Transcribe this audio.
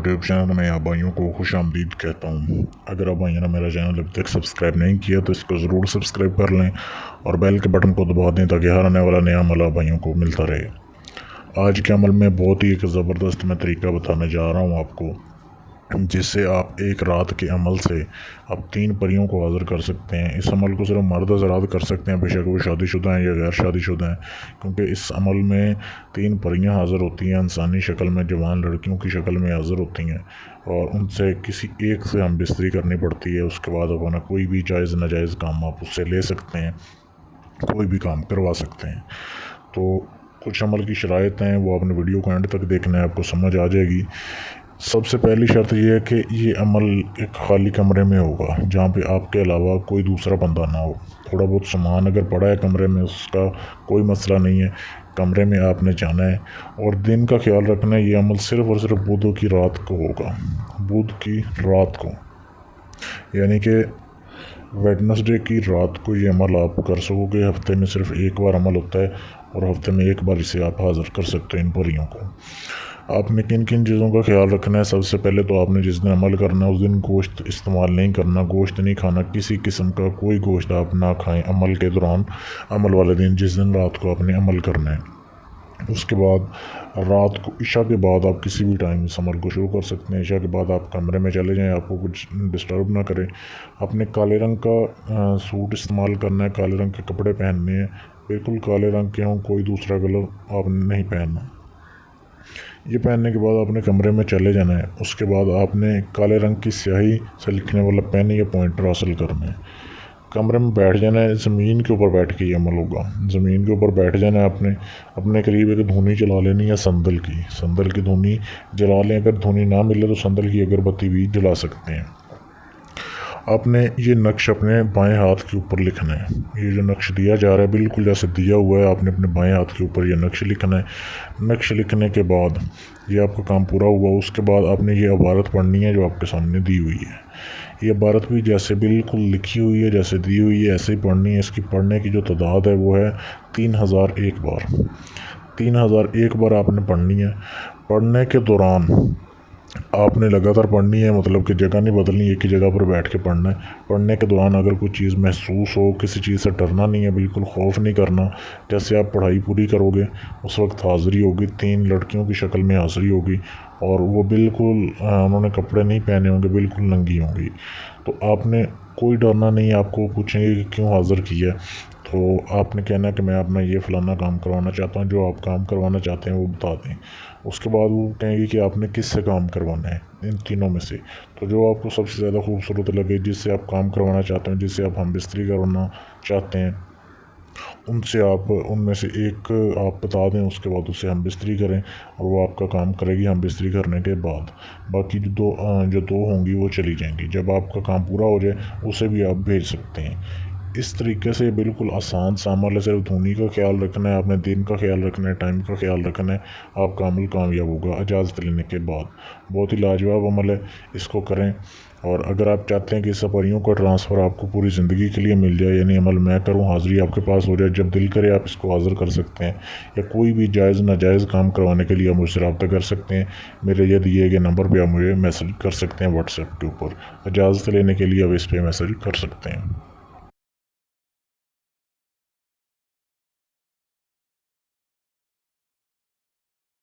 YouTube channel में आप भाइयों को खुश आमदीद कहता हूँ। अगर आप भाइयों ने मेरा चैनल अभी तक सब्सक्राइब नहीं किया तो इसको ज़रूर सब्सक्राइब कर लें और बेल के बटन को दबा दें ताकि हर आने वाला नया अमल आप भाइयों को मिलता रहे। आज के अमल में बहुत ही एक ज़बरदस्त मैं तरीका बताने जा रहा हूँ आपको, जिससे आप एक रात के अमल से आप 3 परियों को हाज़िर कर सकते हैं। इस अमल को सिर्फ मर्द हज़रात कर सकते हैं, बेशक वो शादीशुदा हैं या गैर शादीशुदा हैं, क्योंकि इस अमल में 3 परियां हाज़िर होती हैं, इंसानी शक्ल में, जवान लड़कियों की शक्ल में हाज़िर होती हैं और उनसे किसी एक से हम बिस्तरी करनी पड़ती है। उसके बाद अपना कोई भी जायज़ नाजायज़ काम आप उससे ले सकते हैं, कोई भी काम करवा सकते हैं। तो कुछ अमल की शराइत हैं, वो आपने वीडियो को एंड तक देखना है, आपको समझ आ जाएगी। सबसे पहली शर्त यह है कि ये अमल एक खाली कमरे में होगा, जहाँ पे आपके अलावा कोई दूसरा बंदा ना हो। थोड़ा बहुत सामान अगर पड़ा है कमरे में उसका कोई मसला नहीं है, कमरे में आपने जाना है और दिन का ख्याल रखना है। ये अमल सिर्फ़ और सिर्फ बुध की रात को होगा, बुध की रात को, यानी कि वेडनेसडे की रात को ये अमल आप कर सकोगे। हफ्ते में सिर्फ एक बार अमल होता है और हफ्ते में एक बार इसे आप हाज़िर कर सकते हैं इन परियों को। आपने किन किन चीज़ों का ख्याल रखना है? सबसे पहले तो आपने जिस दिन अमल करना है उस दिन गोश्त इस्तेमाल नहीं करना, गोश्त नहीं खाना, किसी किस्म का कोई गोश्त आप ना खाएं अमल के दौरान, अमल वाले दिन जिस दिन रात को आपने अमल करना है। उसके बाद रात को इशा के बाद आप किसी भी टाइम इस अमल को शुरू कर सकते हैं। इशा के बाद आप कमरे में चले जाएं, आपको कुछ डिस्टर्ब ना करें। आपने काले रंग का सूट इस्तेमाल करना है, काले रंग के कपड़े पहनने हैं, बिल्कुल काले रंग के हों, कोई दूसरा कलर आपने नहीं पहनना। ये पहनने के बाद आपने कमरे में चले जाना है। उसके बाद आपने काले रंग की स्याही से लिखने वाला पेन या पॉइंटर हासिल करना है। कमरे में बैठ जाना है, ज़मीन के ऊपर बैठ के ये अमल होगा। ज़मीन के ऊपर बैठ जाना है आपने, अपने करीब एक धुनी जला लेनी है, संदल की धुनी जला लें। अगर धुनी ना मिले तो संदल की अगरबत्ती भी जला सकते हैं। आपने ये नक्श अपने बाएं हाथ के ऊपर लिखना है। ये जो नक्श दिया जा रहा है बिल्कुल जैसे दिया हुआ है, आपने अपने बाएं हाथ के ऊपर ये नक्श लिखना है। नक्श लिखने के बाद ये आपका काम पूरा हुआ। उसके बाद आपने ये इबारत पढ़नी है जो आपके सामने दी हुई है। ये इबारत भी जैसे बिल्कुल लिखी हुई है, जैसे दी हुई है, ऐसे ही पढ़नी है। इसकी पढ़ने की जो तादाद है वो है 3001 बार। 3001 बार आपने पढ़नी है। पढ़ने के दौरान आपने लगातार पढ़नी है, मतलब कि जगह नहीं बदलनी, एक ही जगह पर बैठ के पढ़ना है। पढ़ने के दौरान अगर कोई चीज़ महसूस हो, किसी चीज़ से डरना नहीं है, बिल्कुल खौफ नहीं करना। जैसे आप पढ़ाई पूरी करोगे उस वक्त हाज़िरी होगी, 3 लड़कियों की शक्ल में हाज़िरी होगी और वो बिल्कुल उन्होंने कपड़े नहीं पहने होंगे, बिल्कुल नंगी होंगी। तो आपने कोई डरना नहीं है। आपको पूछेंगे कि क्यों हाज़िर किया, तो आपने कहना है कि मैं अपना ये फ़लाना काम करवाना चाहता हूँ। जो आप काम करवाना चाहते हैं वो बता दें। उसके बाद वो कहेंगे कि आपने किससे काम करवाना है इन तीनों में से। तो जो आपको सबसे ज़्यादा खूबसूरत लगे, जिससे आप काम करवाना चाहते हैं, जिससे आप हम बिस्तरी करवाना चाहते हैं, उनसे आप उनमें से एक आप बता दें। उसके बाद उससे हम बिस्तरी करें और वो आपका काम करेगी हम बिस्तरी करने के बाद। बाकी जो दो होंगी वो चली जाएंगी। जब आपका काम पूरा हो जाए उसे भी आप भेज सकते हैं। इस तरीके से बिल्कुल आसान सा अमल है। सिर्फ धुनी का ख्याल रखना है, आपने दिन का ख्याल रखना है, टाइम का ख्याल रखना है, आपका अमल कामयाब होगा इजाज़त लेने के बाद। बहुत ही लाजवाब अमल है, इसको करें। और अगर आप चाहते हैं कि इस परियों का ट्रांसफ़र आपको पूरी ज़िंदगी के लिए मिल जाए, यानी अमल मैं करूं, हाज़िरी आपके पास हो जाए, जब दिल करे आप इसको हाज़िर कर सकते हैं, या कोई भी जायज़ नाजायज़ काम करवाने के लिए आप मुझसे रब्ता कर सकते हैं। मेरे ये दिए गए नंबर पर आप मुझे मैसेज कर सकते हैं व्हाट्सएप के ऊपर। इजाज़त लेने के लिए आप इस पर मैसेज कर सकते हैं।